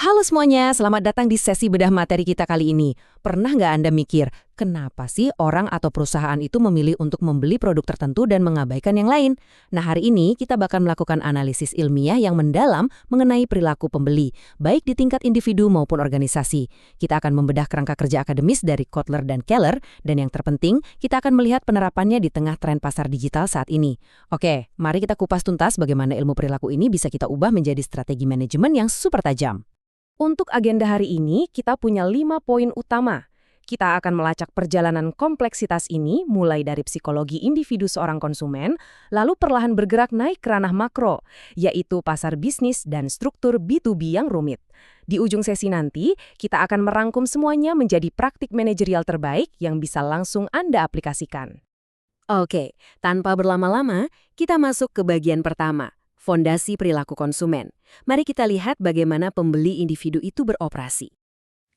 Halo semuanya, selamat datang di sesi bedah materi kita kali ini. Pernah nggak Anda mikir, kenapa sih orang atau perusahaan itu memilih untuk membeli produk tertentu dan mengabaikan yang lain? Nah, hari ini kita bakal melakukan analisis ilmiah yang mendalam mengenai perilaku pembeli, baik di tingkat individu maupun organisasi. Kita akan membedah kerangka kerja akademis dari Kotler dan Keller, dan yang terpenting, kita akan melihat penerapannya di tengah tren pasar digital saat ini. Oke, mari kita kupas tuntas bagaimana ilmu perilaku ini bisa kita ubah menjadi strategi manajemen yang super tajam. Untuk agenda hari ini, kita punya 5 poin utama. Kita akan melacak perjalanan kompleksitas ini mulai dari psikologi individu seorang konsumen, lalu perlahan bergerak naik ke ranah makro, yaitu pasar bisnis dan struktur B2B yang rumit. Di ujung sesi nanti, kita akan merangkum semuanya menjadi praktik manajerial terbaik yang bisa langsung Anda aplikasikan. Oke, tanpa berlama-lama, kita masuk ke bagian pertama. Fondasi perilaku konsumen. Mari kita lihat bagaimana pembeli individu itu beroperasi.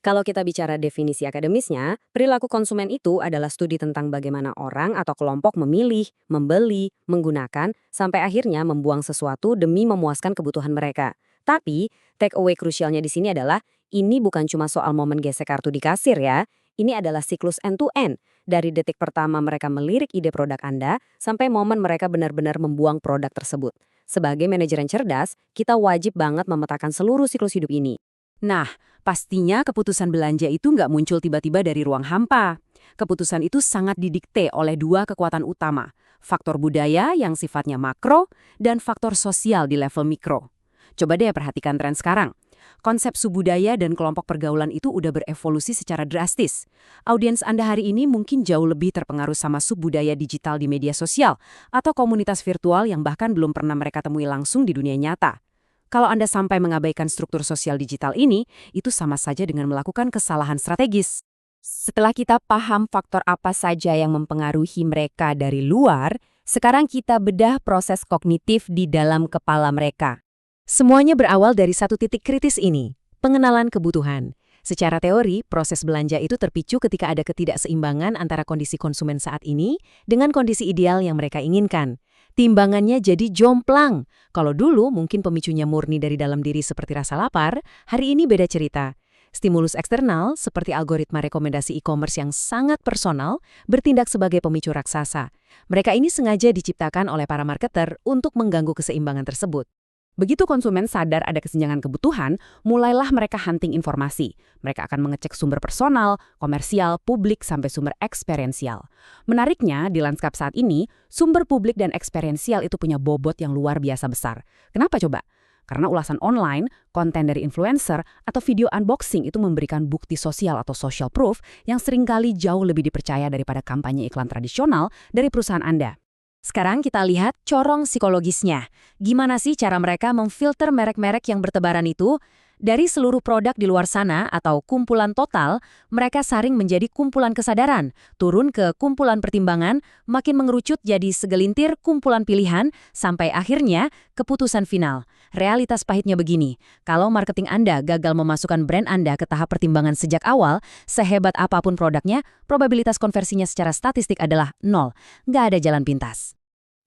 Kalau kita bicara definisi akademisnya, perilaku konsumen itu adalah studi tentang bagaimana orang atau kelompok memilih, membeli, menggunakan, sampai akhirnya membuang sesuatu demi memuaskan kebutuhan mereka. Tapi, take away krusialnya di sini adalah, ini bukan cuma soal momen gesek kartu di kasir ya. Ini adalah siklus end-to-end. Dari detik pertama mereka melirik ide produk Anda, sampai momen mereka benar-benar membuang produk tersebut. Sebagai manajer yang cerdas, kita wajib banget memetakan seluruh siklus hidup ini. Nah, pastinya keputusan belanja itu nggak muncul tiba-tiba dari ruang hampa. Keputusan itu sangat didikte oleh dua kekuatan utama, faktor budaya yang sifatnya makro dan faktor sosial di level mikro. Coba deh perhatikan tren sekarang. Konsep subudaya dan kelompok pergaulan itu udah berevolusi secara drastis. Audiens Anda hari ini mungkin jauh lebih terpengaruh sama subbudaya digital di media sosial atau komunitas virtual yang bahkan belum pernah mereka temui langsung di dunia nyata. Kalau Anda sampai mengabaikan struktur sosial digital ini, itu sama saja dengan melakukan kesalahan strategis. Setelah kita paham faktor apa saja yang mempengaruhi mereka dari luar, sekarang kita bedah proses kognitif di dalam kepala mereka. Semuanya berawal dari satu titik kritis ini, pengenalan kebutuhan. Secara teori, proses belanja itu terpicu ketika ada ketidakseimbangan antara kondisi konsumen saat ini dengan kondisi ideal yang mereka inginkan. Timbangannya jadi jomplang. Kalau dulu mungkin pemicunya murni dari dalam diri seperti rasa lapar, hari ini beda cerita. Stimulus eksternal, seperti algoritma rekomendasi e-commerce yang sangat personal, bertindak sebagai pemicu raksasa. Mereka ini sengaja diciptakan oleh para marketer untuk mengganggu keseimbangan tersebut. Begitu konsumen sadar ada kesenjangan kebutuhan, mulailah mereka hunting informasi. Mereka akan mengecek sumber personal, komersial, publik, sampai sumber eksperiensial. Menariknya, di lanskap saat ini, sumber publik dan eksperiensial itu punya bobot yang luar biasa besar. Kenapa coba? Karena ulasan online, konten dari influencer, atau video unboxing itu memberikan bukti sosial atau social proof yang seringkali jauh lebih dipercaya daripada kampanye iklan tradisional dari perusahaan Anda. Sekarang kita lihat corong psikologisnya. Gimana sih cara mereka memfilter merek-merek yang bertebaran itu? Dari seluruh produk di luar sana atau kumpulan total, mereka saring menjadi kumpulan kesadaran, turun ke kumpulan pertimbangan, makin mengerucut jadi segelintir kumpulan pilihan, sampai akhirnya keputusan final. Realitas pahitnya begini, kalau marketing Anda gagal memasukkan brand Anda ke tahap pertimbangan sejak awal, sehebat apapun produknya, probabilitas konversinya secara statistik adalah 0. Nggak ada jalan pintas.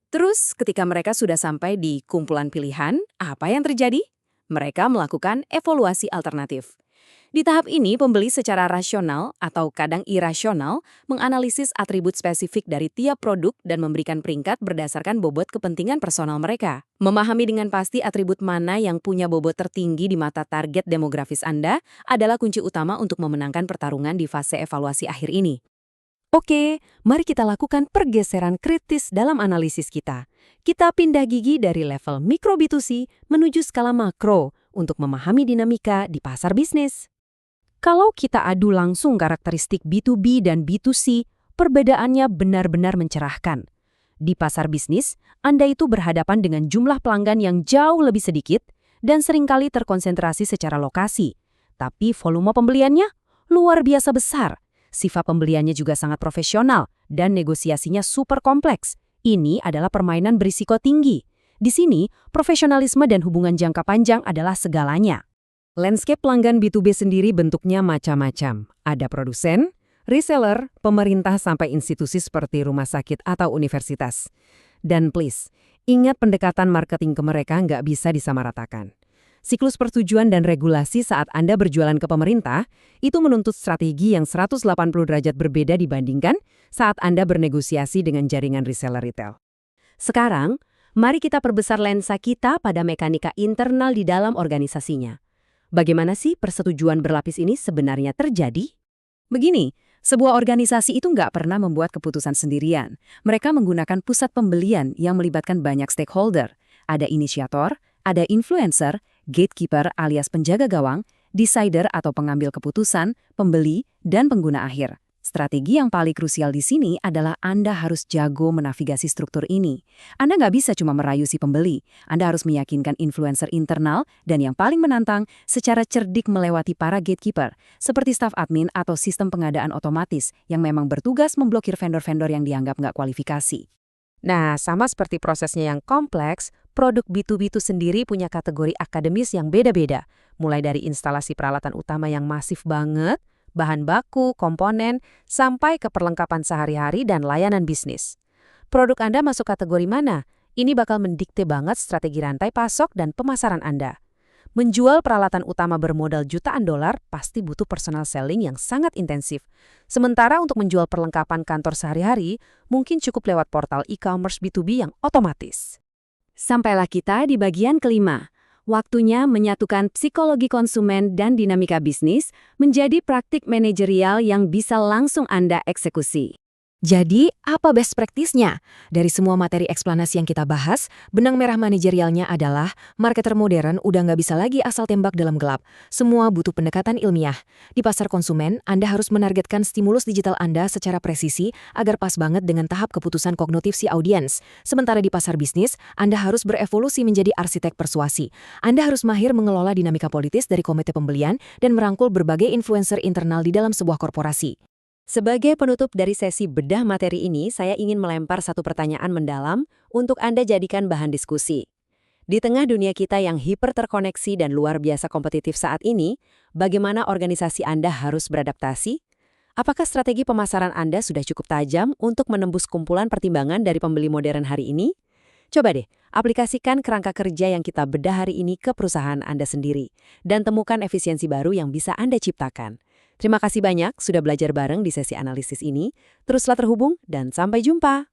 Terus, ketika mereka sudah sampai di kumpulan pilihan, apa yang terjadi? Mereka melakukan evaluasi alternatif. Di tahap ini, pembeli secara rasional atau kadang irasional menganalisis atribut spesifik dari tiap produk dan memberikan peringkat berdasarkan bobot kepentingan personal mereka. Memahami dengan pasti atribut mana yang punya bobot tertinggi di mata target demografis Anda adalah kunci utama untuk memenangkan pertarungan di fase evaluasi akhir ini. Oke, mari kita lakukan pergeseran kritis dalam analisis kita. Kita pindah gigi dari level mikro B2C menuju skala makro untuk memahami dinamika di pasar bisnis. Kalau kita adu langsung karakteristik B2B dan B2C, perbedaannya benar-benar mencerahkan. Di pasar bisnis, Anda itu berhadapan dengan jumlah pelanggan yang jauh lebih sedikit dan seringkali terkonsentrasi secara lokasi. Tapi volume pembeliannya luar biasa besar. Sifat pembeliannya juga sangat profesional dan negosiasinya super kompleks. Ini adalah permainan berisiko tinggi. Di sini, profesionalisme dan hubungan jangka panjang adalah segalanya. Landscape pelanggan B2B sendiri bentuknya macam-macam. Ada produsen, reseller, pemerintah sampai institusi seperti rumah sakit atau universitas. Dan please, ingat pendekatan marketing ke mereka nggak bisa disamaratakan. Siklus persetujuan dan regulasi saat Anda berjualan ke pemerintah itu menuntut strategi yang 180 derajat berbeda dibandingkan saat Anda bernegosiasi dengan jaringan reseller retail. Sekarang, mari kita perbesar lensa kita pada mekanika internal di dalam organisasinya. Bagaimana sih persetujuan berlapis ini sebenarnya terjadi? Begini, sebuah organisasi itu nggak pernah membuat keputusan sendirian. Mereka menggunakan pusat pembelian yang melibatkan banyak stakeholder. Ada inisiator, ada influencer, gatekeeper alias penjaga gawang, decider atau pengambil keputusan, pembeli, dan pengguna akhir. Strategi yang paling krusial di sini adalah Anda harus jago menavigasi struktur ini. Anda nggak bisa cuma merayu si pembeli. Anda harus meyakinkan influencer internal dan yang paling menantang, secara cerdik melewati para gatekeeper, seperti staf admin atau sistem pengadaan otomatis yang memang bertugas memblokir vendor-vendor yang dianggap nggak kualifikasi. Nah, sama seperti prosesnya yang kompleks, produk B2B itu sendiri punya kategori akademis yang beda-beda. Mulai dari instalasi peralatan utama yang masif banget, bahan baku, komponen, sampai ke perlengkapan sehari-hari dan layanan bisnis. Produk Anda masuk kategori mana? Ini bakal mendikte banget strategi rantai pasok dan pemasaran Anda. Menjual peralatan utama bermodal jutaan dolar pasti butuh personal selling yang sangat intensif. Sementara untuk menjual perlengkapan kantor sehari-hari, mungkin cukup lewat portal e-commerce B2B yang otomatis. Sampailah kita di bagian kelima. Waktunya menyatukan psikologi konsumen dan dinamika bisnis menjadi praktik manajerial yang bisa langsung Anda eksekusi. Jadi, apa best practice-nya? Dari semua materi eksplanasi yang kita bahas, benang merah manajerialnya adalah marketer modern udah nggak bisa lagi asal tembak dalam gelap. Semua butuh pendekatan ilmiah. Di pasar konsumen, Anda harus menargetkan stimulus digital Anda secara presisi agar pas banget dengan tahap keputusan kognitif si audiens. Sementara di pasar bisnis, Anda harus berevolusi menjadi arsitek persuasi. Anda harus mahir mengelola dinamika politis dari komite pembelian dan merangkul berbagai influencer internal di dalam sebuah korporasi. Sebagai penutup dari sesi bedah materi ini, saya ingin melempar satu pertanyaan mendalam untuk Anda jadikan bahan diskusi. Di tengah dunia kita yang hiper terkoneksi dan luar biasa kompetitif saat ini, bagaimana organisasi Anda harus beradaptasi? Apakah strategi pemasaran Anda sudah cukup tajam untuk menembus kumpulan pertimbangan dari pembeli modern hari ini? Coba deh, aplikasikan kerangka kerja yang kita bedah hari ini ke perusahaan Anda sendiri, dan temukan efisiensi baru yang bisa Anda ciptakan. Terima kasih banyak sudah belajar bareng di sesi analisis ini. Teruslah terhubung dan sampai jumpa.